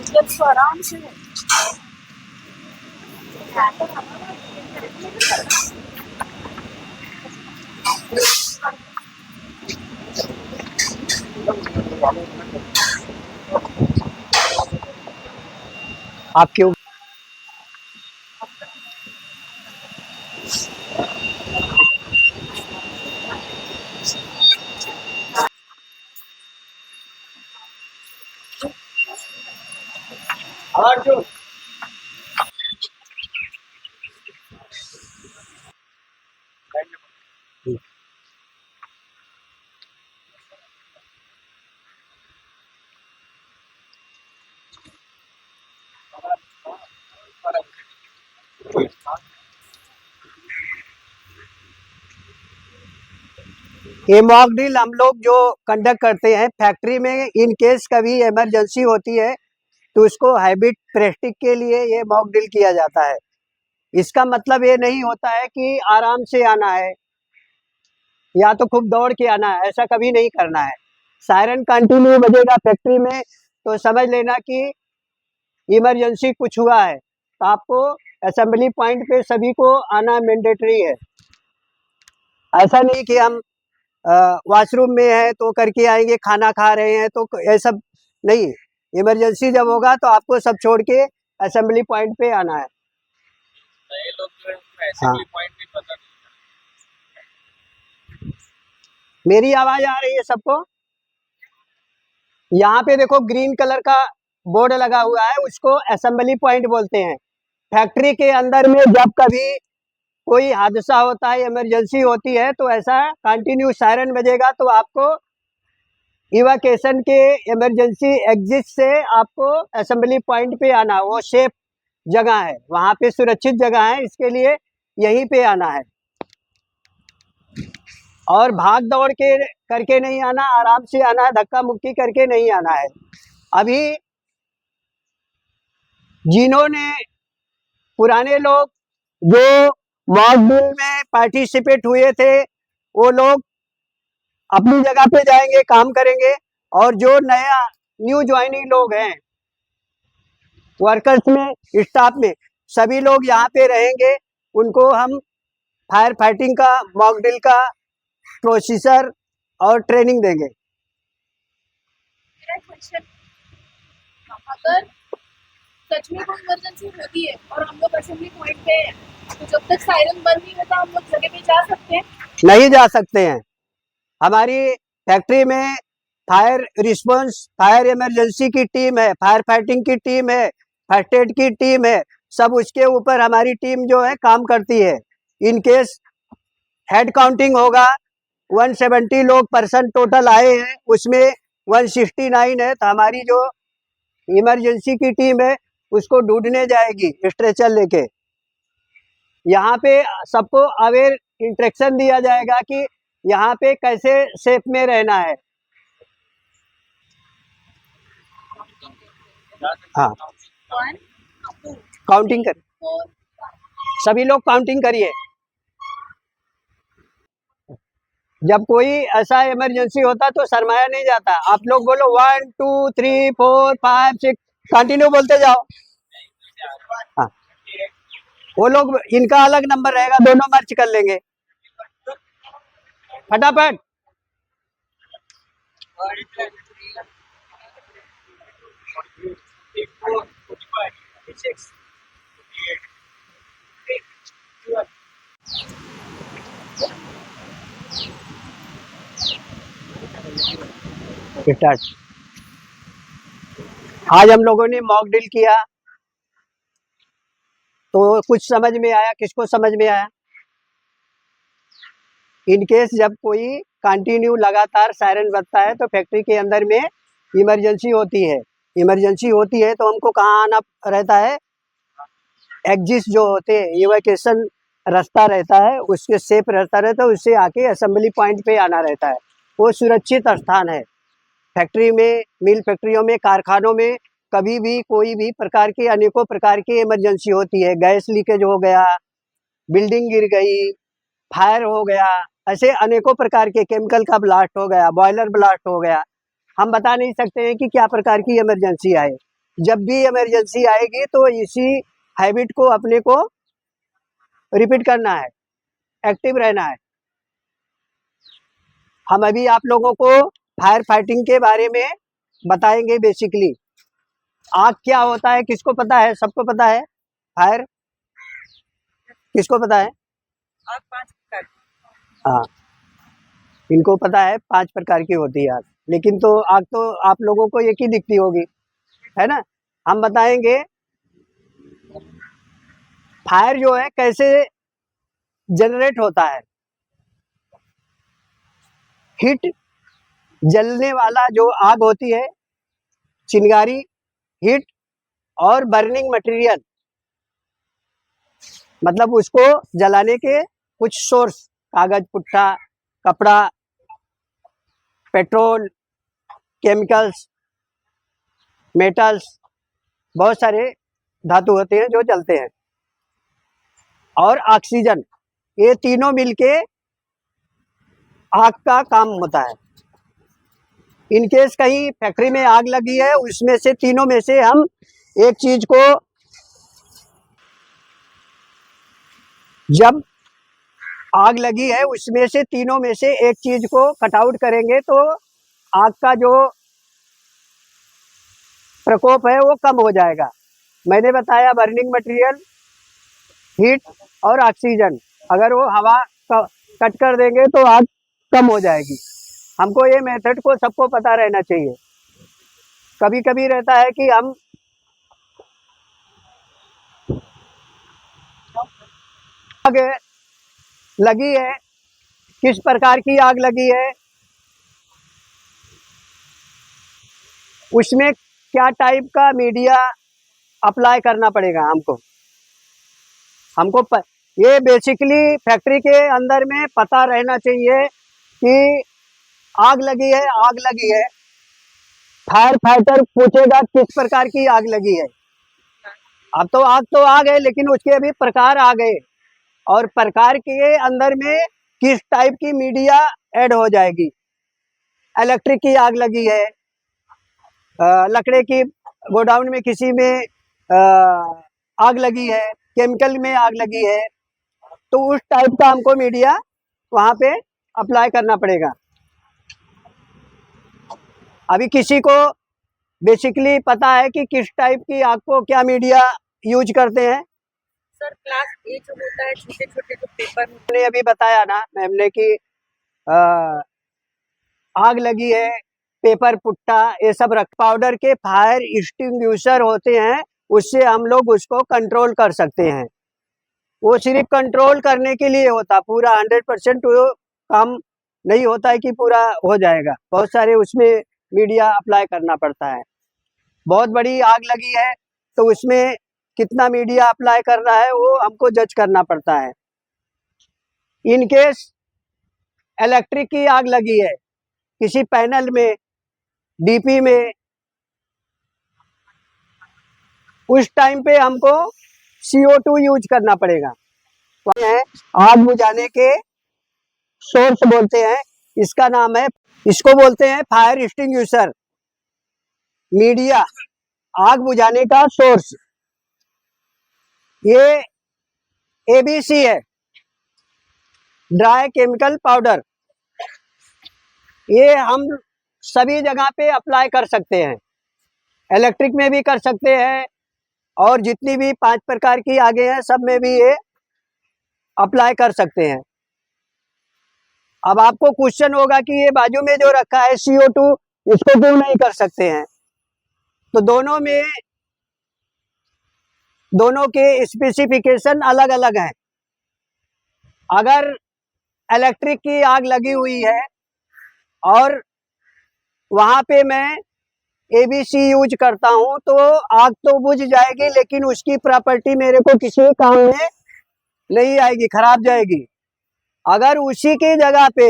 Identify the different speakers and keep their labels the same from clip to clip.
Speaker 1: जब तो आराम से
Speaker 2: आप क्यों ये मॉक ड्रिल हम लोग जो कंडक्ट करते हैं फैक्ट्री में, इन केस कभी इमरजेंसी होती है तो उसको हैबिट प्रैक्टिस के लिए ये मॉक ड्रिल किया जाता है। इसका मतलब ये नहीं होता है कि आराम से आना है या तो खूब दौड़ के आना है, ऐसा कभी नहीं करना है। सायरन कंटिन्यू बजेगा फैक्ट्री में तो समझ लेना कि इमरजेंसी कुछ हुआ है, तो आपको असेंबली पॉइंट पे सभी को आना मैंडेटरी है। ऐसा नहीं कि हम वॉशरूम में है तो करके आएंगे, खाना खा रहे हैं तो ये सब नहीं। इमरजेंसी जब होगा तो आपको सब छोड़ के असेंबली पॉइंट पे आना है।
Speaker 3: नए लोग जो है उनको असेंबली पॉइंट भी पता नहीं।
Speaker 2: मेरी आवाज आ रही है सबको? यहाँ पे देखो ग्रीन कलर का बोर्ड लगा हुआ है, उसको असेंबली पॉइंट बोलते हैं। फैक्ट्री के अंदर में जब कभी कोई हादसा होता है, इमरजेंसी होती है, तो ऐसा कंटिन्यू सायरन बजेगा तो आपको इवैक्यूएशन के इमरजेंसी एग्जिट से आपको असेंबली पॉइंट पे आना। वो सेफ जगह है, वहाँ पे सुरक्षित जगह है, इसके लिए यहीं पे आना है। और भाग दौड़ के करके नहीं आना, आराम से आना है, धक्का मुक्की करके नहीं आना है। अभी जिन्होंने पुराने लोग जो मॉक ड्रिल में पार्टिसिपेट हुए थे वो लोग अपनी जगह पे जाएंगे, काम करेंगे, और जो नया न्यू ज्वाइनिंग लोग हैं वर्कर्स में, स्टाफ में, सभी लोग यहाँ पे रहेंगे। उनको हम फायर फाइटिंग का मॉक ड्रिल का प्रोसीजर और ट्रेनिंग देंगे।
Speaker 1: अगर सच में कोई इमरजेंसी होती है और हम लोग असेंबली पॉइंट पे हैं, तो जब तक सायरन बंद नहीं होता हम लोग जगह पे जा सकते हैं?
Speaker 2: नहीं जा सकते हैं। हमारी फैक्ट्री में फायर रिस्पांस, फायर इमरजेंसी की टीम है, फायर फाइटिंग की टीम है, फर्स्ट एड की टीम है, सब उसके ऊपर हमारी टीम जो है काम करती है। इन केस हेड काउंटिंग होगा, 170 लोग पर्सन टोटल आए हैं, उसमें 169 है, तो हमारी जो इमरजेंसी की टीम है उसको ढूंढने जाएगी स्ट्रेचर लेके। यहाँ पे सबको अवेयर इंस्ट्रक्शन दिया जाएगा कि यहाँ पे कैसे सेफ में रहना है। हाँ, काउंटिंग कर, सभी लोग काउंटिंग करिए। जब कोई ऐसा इमरजेंसी होता तो शर्माया नहीं जाता। आप लोग बोलो 1 2 3 4 5 6, कंटिन्यू बोलते जाओ। हाँ, वो लोग, इनका अलग नंबर रहेगा, दोनों मर्च कर लेंगे फटाफट। स्टार्ट। आज हम लोगों ने मॉक ड्रिल किया तो कुछ समझ में आया? किसको समझ में आया? इन केस जब कोई कंटिन्यू लगातार सायरन बजता है तो फैक्ट्री के अंदर में इमरजेंसी होती है। इमरजेंसी होती है तो हमको कहाँ आना रहता है? एग्जिट जो होते हैं, इवैक्यूएशन रास्ता रहता है, उसके सेफ रहता रहता है, उससे आके असेंबली पॉइंट पे आना रहता है। वो सुरक्षित स्थान है। फैक्ट्री में, मिल फैक्ट्रियों में, कारखानों में कभी भी कोई भी प्रकार की, अनेकों प्रकार की इमरजेंसी होती है। गैस लीकेज हो गया, बिल्डिंग गिर गई, फायर हो गया, ऐसे अनेकों प्रकार के, केमिकल का ब्लास्ट हो गया, बॉयलर ब्लास्ट हो गया। हम बता नहीं सकते हैं कि क्या प्रकार की इमरजेंसी आए। जब भी इमरजेंसी आएगी तो इसी हैबिट को अपने को रिपीट करना है, एक्टिव रहना है। हम अभी आप लोगों को फायर फाइटिंग के बारे में बताएंगे। बेसिकली आग क्या होता है, किसको पता है? सबको पता है फायर, किसको पता है?
Speaker 1: आग 5 प्रकार की।
Speaker 2: हाँ, इनको पता है 5 प्रकार की होती है आग, लेकिन तो आग तो आप लोगों को एक ही दिखती होगी, है ना। हम बताएंगे फायर जो है कैसे जनरेट होता है। हीट, जलने वाला जो आग होती है, चिंगारी, हीट और बर्निंग मटेरियल, मतलब उसको जलाने के कुछ सोर्स, कागज, पुट्ठा, कपड़ा, पेट्रोल, केमिकल्स, मेटल्स, बहुत सारे धातु होते हैं जो जलते हैं, और ऑक्सीजन, ये तीनों मिलके आग का काम होता है। इन केस कहीं फैक्ट्री में आग लगी है, उसमें से तीनों में से हम एक चीज को, जब आग लगी है उसमें से तीनों में से एक चीज को कट आउट करेंगे तो आग का जो प्रकोप है वो कम हो जाएगा। मैंने बताया बर्निंग मटेरियल, हीट और ऑक्सीजन, अगर वो हवा कट कर देंगे तो आग कम हो जाएगी। हमको ये मेथड को सबको पता रहना चाहिए। कभी कभी रहता है कि हम आग लगी है, किस प्रकार की आग लगी है, उसमें क्या टाइप का मीडिया अप्लाई करना पड़ेगा हमको ये बेसिकली फैक्ट्री के अंदर में पता रहना चाहिए कि आग लगी है, आग लगी है। फायर फाइटर पूछेगा किस प्रकार की आग लगी है। अब तो आग है, लेकिन उसके अभी प्रकार आ गए, और प्रकार के अंदर में किस टाइप की मीडिया ऐड हो जाएगी। इलेक्ट्रिक की आग लगी है, लकड़े की गोडाउन में किसी में आग लगी है, केमिकल में आग लगी है, तो उस टाइप का हमको मीडिया वहाँ पे अप्लाई करना पड़ेगा। अभी किसी को बेसिकली पता है कि किस टाइप की आग को क्या मीडिया यूज करते हैं?
Speaker 1: सर क्लास ए जो होता है, छोटे छोटे जो पेपर
Speaker 2: मैंने अभी बताया ना मैम ने कि आग लगी है, पेपर, पुट्टा, ये सब रख, पाउडर के फायर एक्सटिंग्विशर होते हैं, उससे हम लोग उसको कंट्रोल कर सकते हैं। वो सिर्फ कंट्रोल करने के लिए होता, पूरा 100% वो काम नहीं होता है कि पूरा हो जाएगा। बहुत सारे उसमें मीडिया अप्लाई करना पड़ता है। बहुत बड़ी आग लगी है तो उसमें कितना मीडिया अप्लाई करना है वो हमको जज करना पड़ता है। इन केस इलेक्ट्रिक की आग लगी है किसी पैनल में, डीपी में, उस टाइम पे हमको CO2 यूज करना पड़ेगा। आग बुझाने के सोर्स बोलते हैं, इसका नाम है, इसको बोलते हैं फायर एक्सटिंग्विशर। मीडिया, आग बुझाने का सोर्स, ये ABC है, ड्राई केमिकल पाउडर। ये हम सभी जगह पे अप्लाई कर सकते हैं, इलेक्ट्रिक में भी कर सकते हैं, और जितनी भी 5 प्रकार की आगे हैं सब में भी ये अप्लाई कर सकते हैं। अब आपको क्वेश्चन होगा कि ये बाजू में जो रखा है CO2, इसको क्यों नहीं कर सकते हैं? तो दोनों के स्पेसिफिकेशन अलग अलग हैं। अगर इलेक्ट्रिक की आग लगी हुई है और वहां पे मैं ABC यूज करता हूं तो आग तो बुझ जाएगी, लेकिन उसकी प्रॉपर्टी मेरे को किसी काम में नहीं आएगी, खराब जाएगी। अगर उसी की जगह पे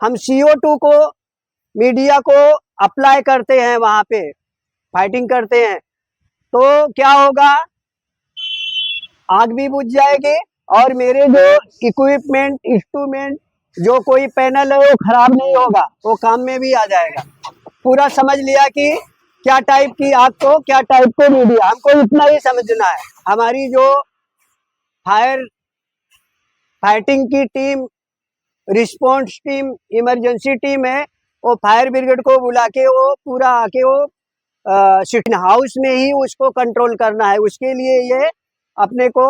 Speaker 2: हम CO2 को, मीडिया को अप्लाई करते हैं, वहां पे फाइटिंग करते हैं, तो क्या होगा, आग भी बुझ जाएगी और मेरे जो इक्विपमेंट, इंस्ट्रूमेंट, जो कोई पैनल है वो खराब नहीं होगा, वो काम में भी आ जाएगा। पूरा समझ लिया कि क्या टाइप की आग को, क्या टाइप को मीडिया, हमको इतना ही समझना है। हमारी जो फाइटिंग की team, response team, emergency team है, वो फायर ब्रिगेड को बुला के वो पूरा आके वो सिटी हाउस में ही उसको कंट्रोल करना है। उसके लिए ये अपने को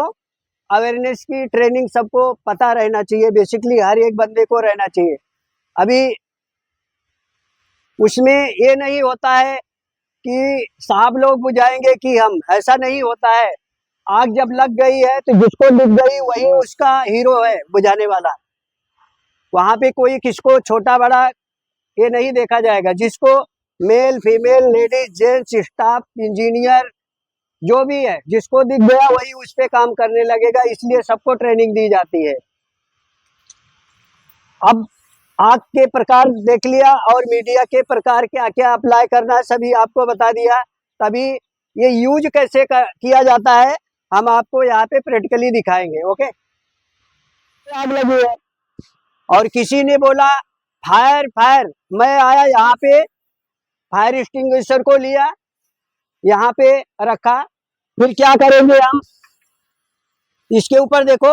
Speaker 2: अवेयरनेस की ट्रेनिंग सबको पता रहना चाहिए, बेसिकली हर एक बंदे को रहना चाहिए। अभी उसमें ये नहीं होता है कि साहब लोग बुझाएंगे कि हम, ऐसा नहीं होता है। आग जब लग गई है तो जिसको दिख गई वही उसका हीरो है बुझाने वाला। वहां पे कोई किसको छोटा बड़ा ये नहीं देखा जाएगा। जिसको male female ladies gents staff engineer जो भी है, जिसको दिख गया वही उस पे काम करने लगेगा, इसलिए सबको ट्रेनिंग दी जाती है। अब आग के प्रकार देख लिया और मीडिया के प्रकार क्या क्या अप्लाई करना है सभी आपको बता दिया। तभी ये यूज कैसे किया जाता है हम आपको यहाँ पे प्रैक्टिकली दिखाएंगे। ओके, आग लगी है और किसी ने बोला फायर फायर, मैं आया यहाँ पे फायर एक्सटिंग्विशर को लिया, यहाँ पे रखा। फिर क्या करेंगे हम, इसके ऊपर देखो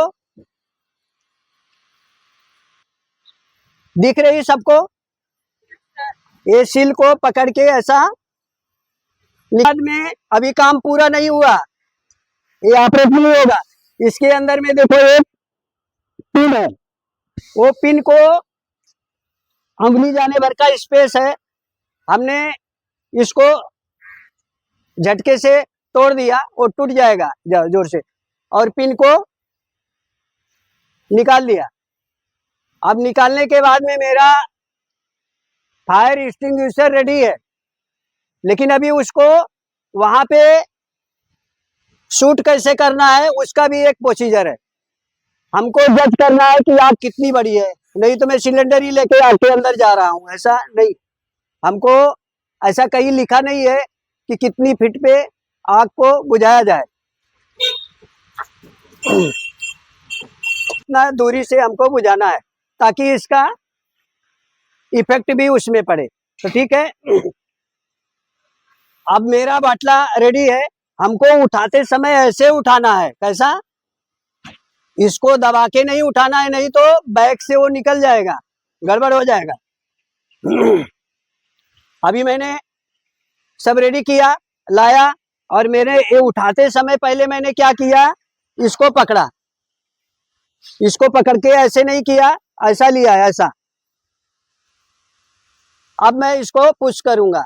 Speaker 2: दिख रही सबको, ये सील को पकड़ के ऐसा बाद में अभी काम पूरा नहीं हुआ, ये ऑपरेट नहीं होगा। इसके अंदर में देखो एक पिन है, वो पिन को उंगली जाने भर का स्पेस है, हमने इसको झटके से तोड़ दिया, वो टूट जाएगा जोर से, और पिन को निकाल दिया। अब निकालने के बाद में मेरा फायर एक्सटिंग्विशर रेडी है, लेकिन अभी उसको वहां पे शूट कैसे करना है उसका भी एक प्रोसीजर है। हमको जज करना है कि आग कितनी बड़ी है, नहीं तो मैं सिलेंडर ही लेके आग के अंदर जा रहा हूँ, ऐसा नहीं। हमको ऐसा कहीं लिखा नहीं है कि कितनी फीट पे आग को बुझाया जाए, इतना दूरी से हमको बुझाना है ताकि इसका इफेक्ट भी उसमें पड़े। तो ठीक है, अब मेरा बाटला रेडी है। हमको उठाते समय ऐसे उठाना है, कैसा, इसको दबा के नहीं उठाना है, नहीं तो बैक से वो निकल जाएगा, गड़बड़ हो जाएगा। अभी मैंने सब रेडी किया, लाया, और मैंने ये उठाते समय पहले मैंने क्या किया, इसको पकड़ा, इसको पकड़ के ऐसे नहीं किया, ऐसा लिया, ऐसा। अब मैं इसको पुश करूंगा,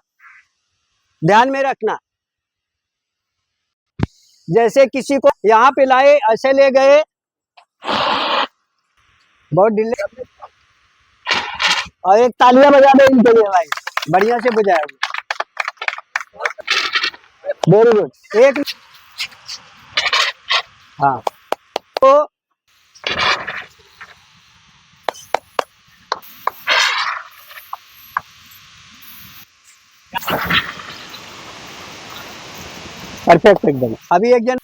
Speaker 2: ध्यान में रखना। जैसे किसी को यहाँ पे लाए, ऐसे ले गए, बहुत डिले, और एक तालियां बजा दे इनके लिए भाई, बढ़िया से बजाया, वेरी गुड। एक, हाँ, तो परफेक्ट एकदम। अभी एक जन